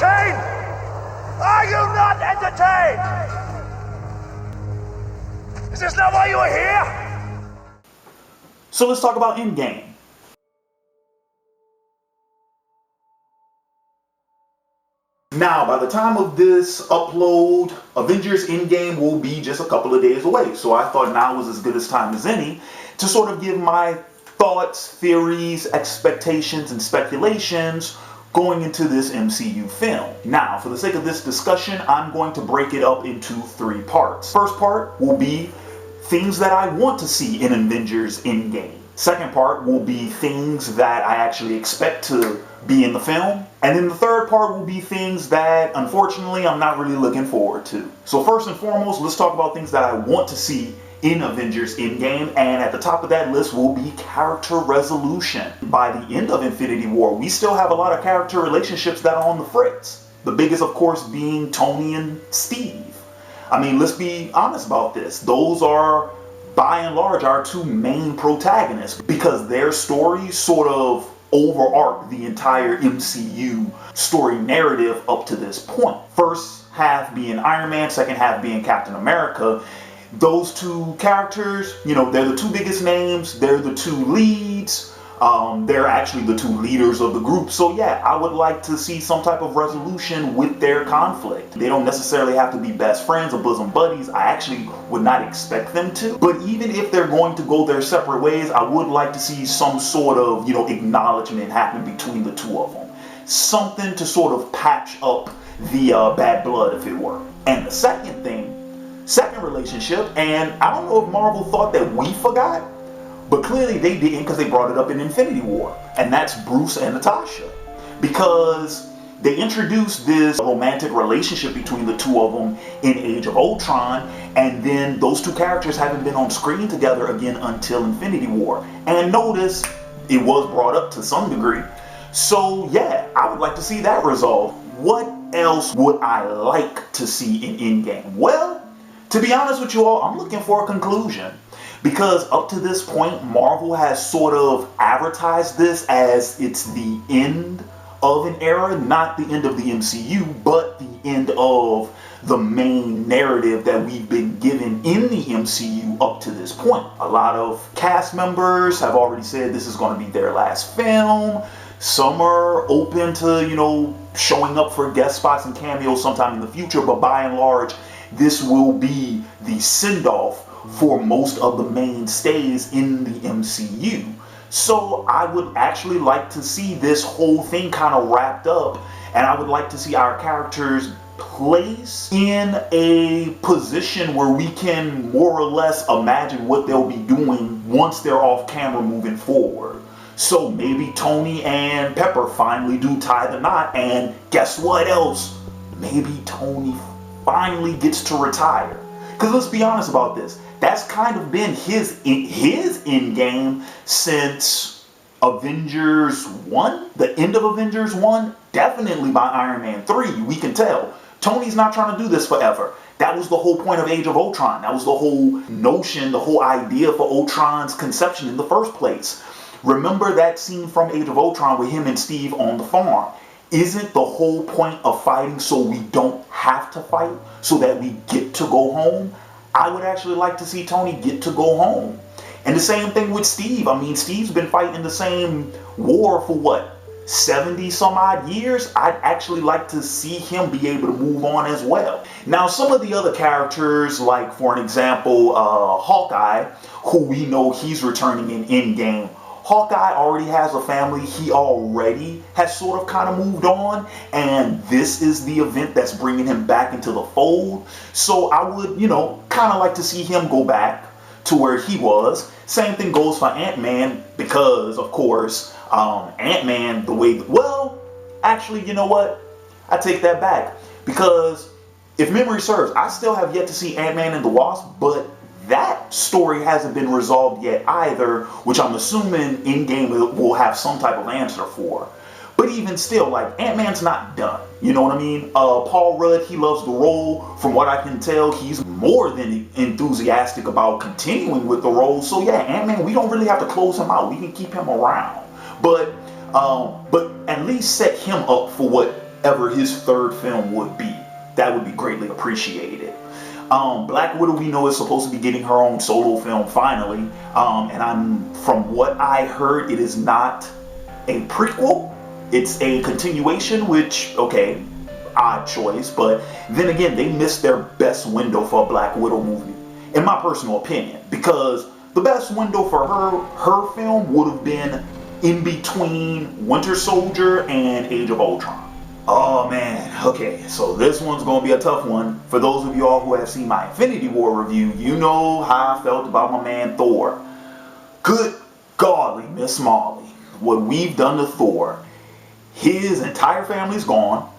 entertained? Are you not entertained? Is this not why you are here? So let's talk about Endgame. Now, by the time of this upload, Avengers Endgame will be just a couple of days away. So I thought now was as good a time as any to sort of give my thoughts, theories, expectations, and speculations going into this MCU film. Now, for the sake of this discussion, I'm going to break it up into 3 parts. First part will be things that I want to see in Avengers Endgame. Second part will be things that I actually expect to be in the film. And then the third part will be things that, unfortunately, I'm not really looking forward to. So first and foremost, let's talk about things that I want to see in Avengers Endgame. And at the top of that list will be character resolution. By the end of Infinity War, we still have a lot of character relationships that are on the fritz. The biggest, of course, being Tony and Steve. I mean, let's be honest about this. Those are, by and large, our 2 main protagonists because their stories sort of overarch the entire MCU story narrative up to this point. First half being Iron Man, second half being Captain America. Those 2 characters, you know, they're the 2 biggest names, they're the 2 leads, they're actually the 2 leaders of the group. So yeah, I would like to see some type of resolution with their conflict. They don't necessarily have to be best friends or bosom buddies. I actually would not expect them to. But even if they're going to go their separate ways, I would like to see some sort of, you know, acknowledgement happen between the 2 of them. Something to sort of patch up the bad blood, if it were. And the second relationship, and I don't know if Marvel thought that we forgot, but clearly they didn't because they brought it up in Infinity War. And that's Bruce and Natasha. Because they introduced this romantic relationship between the 2 of them in Age of Ultron. And then those 2 characters haven't been on screen together again until Infinity War. And notice it was brought up to some degree. So yeah, I would like to see that resolved. What else would I like to see in Endgame? Well, to be honest with you all, I'm looking for a conclusion. Because up to this point, Marvel has sort of advertised this as it's the end of an era, not the end of the MCU, but the end of the main narrative that we've been given in the MCU up to this point. A lot of cast members have already said this is going to be their last film. Some are open to, you know, showing up for guest spots and cameos sometime in the future, but by and large, this will be the send-off for most of the mainstays in the MCU. So I would actually like to see this whole thing kind of wrapped up, and I would like to see our characters placed in a position where we can more or less imagine what they'll be doing once they're off camera moving forward. So maybe Tony and Pepper finally do tie the knot, and guess what else? Maybe Tony finally gets to retire. Because let's be honest about this. That's kind of been his end game since Avengers 1, the end of Avengers 1, definitely by Iron Man 3, we can tell. Tony's not trying to do this forever. That was the whole point of Age of Ultron. That was the whole notion, the whole idea for Ultron's conception in the first place. Remember that scene from Age of Ultron with him and Steve on the farm? Isn't the whole point of fighting so we don't have to fight, so that we get to go home? I would actually like to see Tony get to go home. And the same thing with Steve. I mean, Steve's been fighting the same war for what, 70 some odd years? I'd actually like to see him be able to move on as well. Now, some of the other characters, like for an example, Hawkeye, who we know he's returning in Endgame. Hawkeye already has a family. He already has sort of kind of moved on, and this is the event that's bringing him back into the fold. So I would, you know, kind of like to see him go back to where he was. Same thing goes for Ant-Man, because of course, Ant-Man, the way, well, actually, you know what? I take that back, because if memory serves, I still have yet to see Ant-Man and the Wasp, but that story hasn't been resolved yet either, which I'm assuming Endgame will have some type of answer for. But even still, like, Ant-Man's not done. You know what I mean? Paul Rudd, he loves the role. From what I can tell, he's more than enthusiastic about continuing with the role. So yeah, Ant-Man, we don't really have to close him out. We can keep him around. But at least set him up for what whatever his third film would be. That would be greatly appreciated. Black Widow, we know, is supposed to be getting her own solo film finally. And from what I heard, it is not a prequel. It's a continuation, which, okay, odd choice. But then again, they missed their best window for a Black Widow movie, in my personal opinion. Because the best window for her film would have been in between Winter Soldier and Age of Ultron. Oh man, okay, so this one's gonna be a tough one. For those of y'all who have seen my Infinity War review, you know how I felt about my man Thor. Good golly, Miss Molly, what we've done to Thor. His entire family's gone.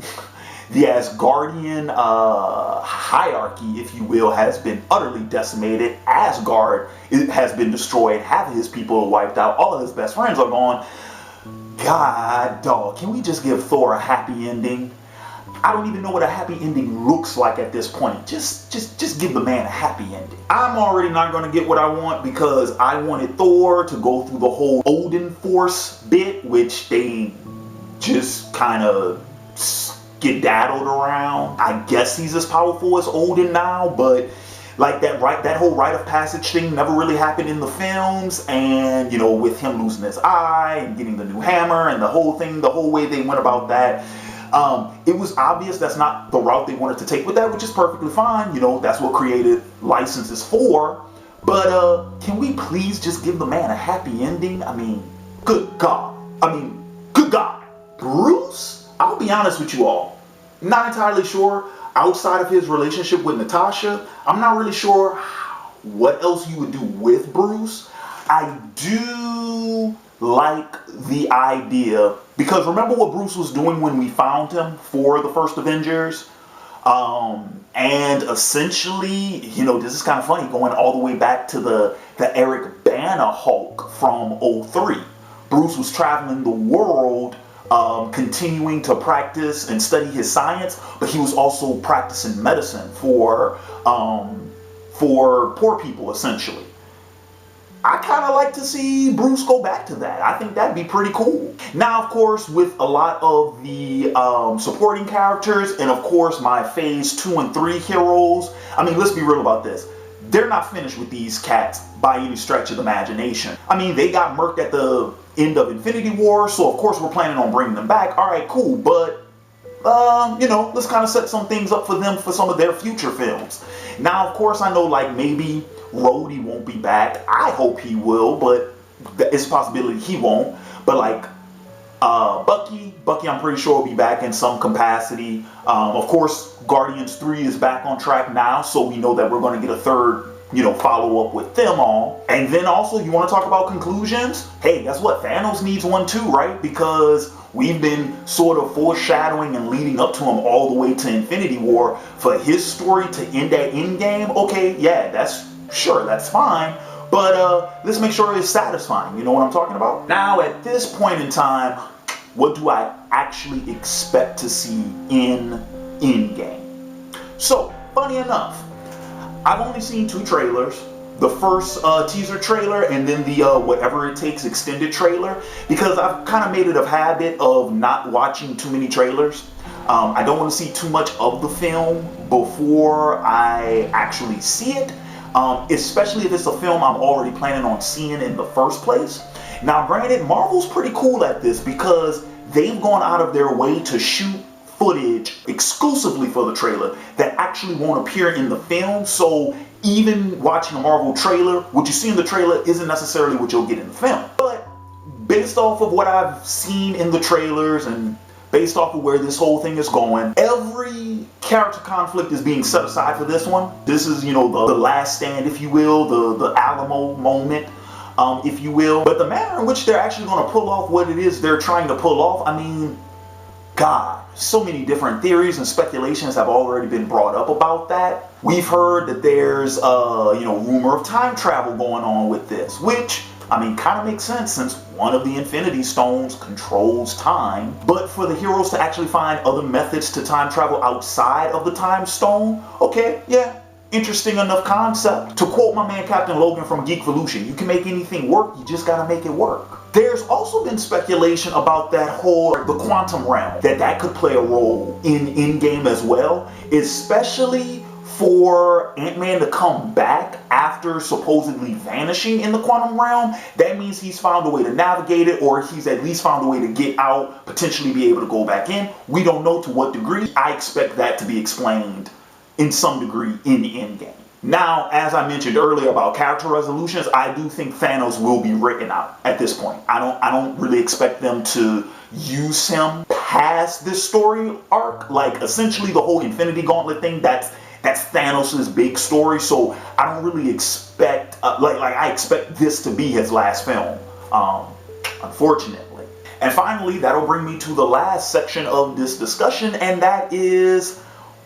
The Asgardian hierarchy, if you will, has been utterly decimated. Asgard has been destroyed. Half of his people are wiped out. All of his best friends are gone. God, dog, can we just give Thor a happy ending? I don't even know what a happy ending looks like at this point. Just give the man a happy ending. I'm already not going to get what I want because I wanted Thor to go through the whole Odin Force bit, which they just kind of skedaddled around. I guess he's as powerful as Odin now, but like that whole rite of passage thing never really happened in the films. And, you know, with him losing his eye and getting the new hammer and the whole thing, the whole way they went about that, it was obvious that's not the route they wanted to take with that, which is perfectly fine. You know, that's what creative license is for. But can we please just give the man a happy ending? I mean, good God. Good God. Bruce? I'll be honest with you all. Not entirely sure. Outside of his relationship with Natasha, I'm not really sure what else you would do with Bruce. I do like the idea, because remember what Bruce was doing when we found him for the first Avengers? And essentially, you know, this is kind of funny, going all the way back to the Eric Bana Hulk from '03. Bruce was traveling the world, continuing to practice and study his science, but he was also practicing medicine for poor people, essentially. I kind of like to see Bruce go back to that. I think that'd be pretty cool. Now, of course, with a lot of the supporting characters, and of course my phase 2 and 3 heroes, I mean, let's be real about this. They're not finished with these cats by any stretch of the imagination. I mean, they got murked at the end of Infinity War, so of course we're planning on bringing them back. All right, cool, but you know, let's kind of set some things up for them for some of their future films. Now, of course, I know like maybe Rhodey won't be back. I hope he will, but it's a possibility he won't. But like Bucky, I'm pretty sure will be back in some capacity. Of course, Guardians 3 is back on track now, so we know that we're going to get a third, you know, follow up with them all. And then also, you want to talk about conclusions? Hey, guess what? Thanos needs one too, right? Because we've been sort of foreshadowing and leading up to him all the way to Infinity War. For his story to end at Endgame, okay, yeah, that's fine. But let's make sure it's satisfying. You know what I'm talking about? Now, at this point in time, what do I actually expect to see in Endgame? So, funny enough, I've only seen 2 trailers. The first teaser trailer and then the Whatever It Takes extended trailer, because I've kind of made it a habit of not watching too many trailers. I don't want to see too much of the film before I actually see it, especially if it's a film I'm already planning on seeing in the first place. Now, granted, Marvel's pretty cool at this because they've gone out of their way to shoot footage exclusively for the trailer that actually won't appear in the film. So even watching a Marvel trailer, what you see in the trailer isn't necessarily what you'll get in the film. But based off of what I've seen in the trailers and based off of where this whole thing is going, every character conflict is being set aside for this one. This is, you know, the last stand, if you will, the Alamo moment, if you will. But the manner in which they're actually going to pull off what it is they're trying to pull off, I mean, God, so many different theories and speculations have already been brought up about that. We've heard that there's you know, rumor of time travel going on with this, which, I mean, kind of makes sense since one of the Infinity Stones controls time. But for the heroes to actually find other methods to time travel outside of the Time Stone, okay, yeah, interesting enough concept. To quote my man Captain Logan from Geekvolution, you can make anything work, you just gotta make it work. There's also been speculation about that whole, the quantum realm, that could play a role in Endgame as well, especially for Ant-Man to come back after supposedly vanishing in the quantum realm. That means he's found a way to navigate it, or he's at least found a way to get out, potentially be able to go back in. We don't know to what degree. I expect that to be explained in some degree in the Endgame. Now, as I mentioned earlier about character resolutions, I do think Thanos will be written out at this point. I don't really expect them to use him past this story arc. Like, essentially the whole Infinity Gauntlet thing, that's Thanos' big story. So I don't really expect, I expect this to be his last film, unfortunately. And finally, that'll bring me to the last section of this discussion, and that is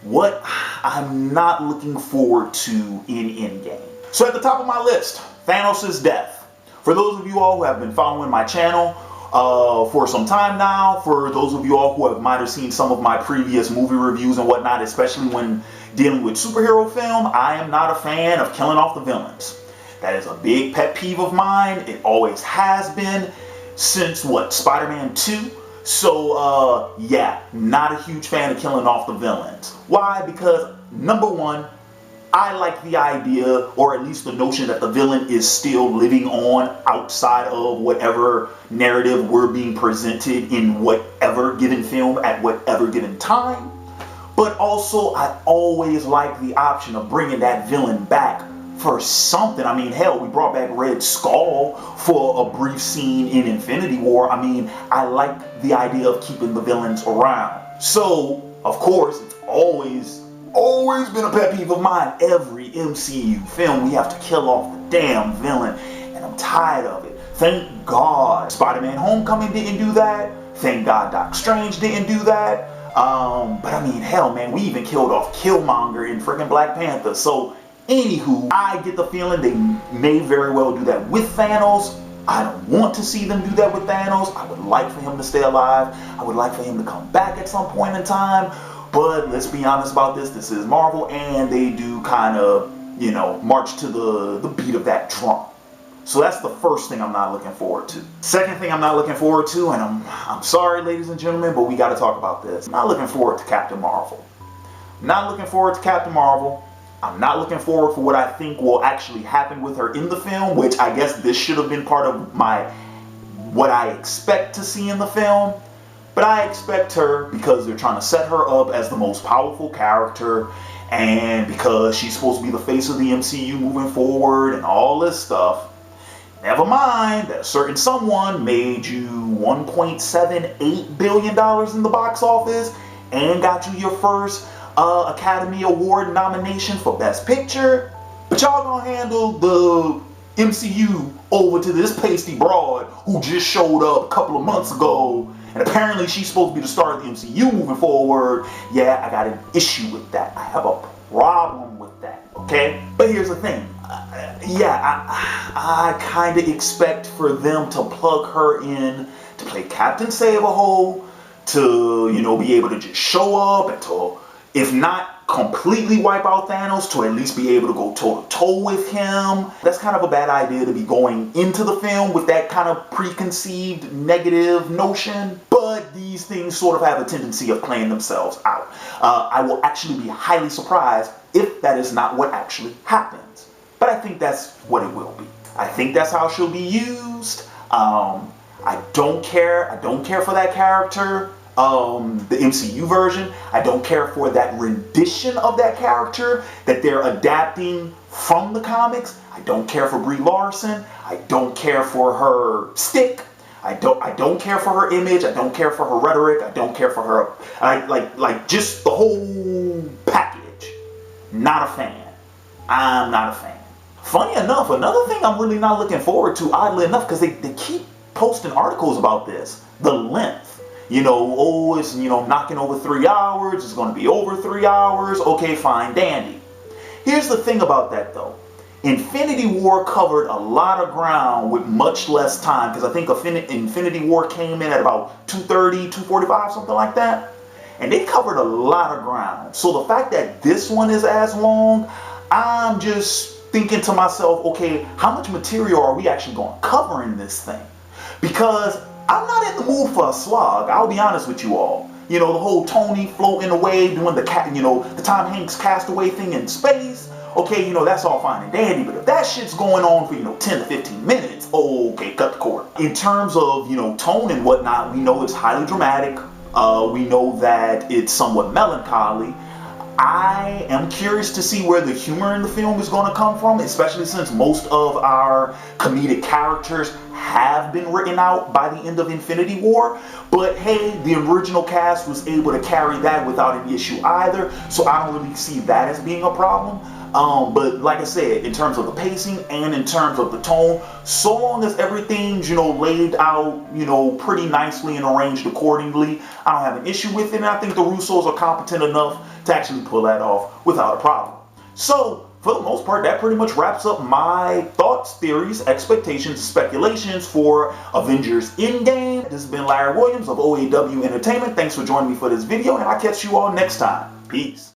what I'm not looking forward to in Endgame. So at the top of my list, Thanos' death. For those of you all who have been following my channel for some time now, for those of you all who might have seen some of my previous movie reviews and whatnot, especially when dealing with superhero film, I am not a fan of killing off the villains. That is a big pet peeve of mine. It always has been since, what, Spider-Man 2? So, yeah, not a huge fan of killing off the villains. Why? Because, number one, I like the idea, or at least the notion, that the villain is still living on outside of whatever narrative we're being presented in whatever given film at whatever given time. But also, I always like the option of bringing that villain back for something. I mean, hell, we brought back Red Skull for a brief scene in Infinity War. I mean, I like the idea of keeping the villains around. So, of course, it's always been a pet peeve of mine. Every MCU film, we have to kill off the damn villain, and I'm tired of it. Thank God Spider-Man Homecoming didn't do that. Thank God Doc Strange didn't do that. But I mean, hell, man, we even killed off Killmonger in freaking Black Panther. So, anywho, I get the feeling they may very well do that with Thanos. I don't want to see them do that with Thanos. I would like for him to stay alive. I would like for him to come back at some point in time. But let's be honest about this. This is Marvel, and they do kind of, you know, march to the beat of that drum. So that's the first thing I'm not looking forward to. Second thing I'm not looking forward to, and I'm sorry, ladies and gentlemen, but we got to talk about this. I'm not looking forward to Captain Marvel. I'm not looking forward to Captain Marvel. I'm not looking forward for what I think will actually happen with her in the film, which I guess this should have been part of what I expect to see in the film. But I expect her, because they're trying to set her up as the most powerful character, and because she's supposed to be the face of the MCU moving forward and all this stuff. Never mind that a certain someone made you $1.78 billion in the box office and got you your first Academy Award nomination for Best Picture. But y'all gonna handle the MCU over to this pasty broad who just showed up a couple of months ago, and apparently she's supposed to be the star of the MCU moving forward. Yeah, I got an issue with that. I have a problem with that, okay? But here's the thing. I kind of expect for them to plug her in to play Captain Save-A-Hole, to, you know, be able to just show up and to, if not completely wipe out Thanos, to at least be able to go toe-to-toe with him. That's kind of a bad idea to be going into the film with that kind of preconceived negative notion. But these things sort of have a tendency of playing themselves out. I will actually be highly surprised if that is not what actually happens. But I think that's what it will be. I think that's how she'll be used. I don't care. I don't care for that character. The MCU version. I don't care for that rendition of that character that they're adapting from the comics. I don't care for Brie Larson. I don't care for her stick. I don't care for her image. I don't care for her rhetoric. I don't care for her like just the whole package. Not a fan. I'm not a fan. Funny enough, another thing I'm really not looking forward to, oddly enough, because they keep posting articles about this, the length. You know, oh, it's, you know, knocking over 3 hours. It's going to be over 3 hours. Okay, fine, dandy. Here's the thing about that, though. Infinity War covered a lot of ground with much less time, because I think Infinity War came in at about 2:30, 2:45, something like that. And they covered a lot of ground. So the fact that this one is as long, I'm just thinking to myself, okay, how much material are we actually going to cover in this thing? Because I'm not in the mood for a slog. I'll be honest with you all. You know, the whole Tony floating away, doing the the Tom Hanks castaway thing in space. Okay, that's all fine and dandy, but if that shit's going on for, 10 to 15 minutes, okay, cut the cord. In terms of, tone and whatnot, we know it's highly dramatic. We know that it's somewhat melancholy. I am curious to see where the humor in the film is going to come from, especially since most of our comedic characters have been written out by the end of Infinity War. But hey, the original cast was able to carry that without an issue either, so I don't really see that as being a problem. But like I said, in terms of the pacing and in terms of the tone, so long as everything's, laid out, pretty nicely and arranged accordingly, I don't have an issue with it. And I think the Russos are competent enough to actually pull that off without a problem. So, for the most part, that pretty much wraps up my thoughts, theories, expectations, speculations for Avengers Endgame. This has been Larry Williams of OAW Entertainment. Thanks for joining me for this video, and I'll catch you all next time. Peace.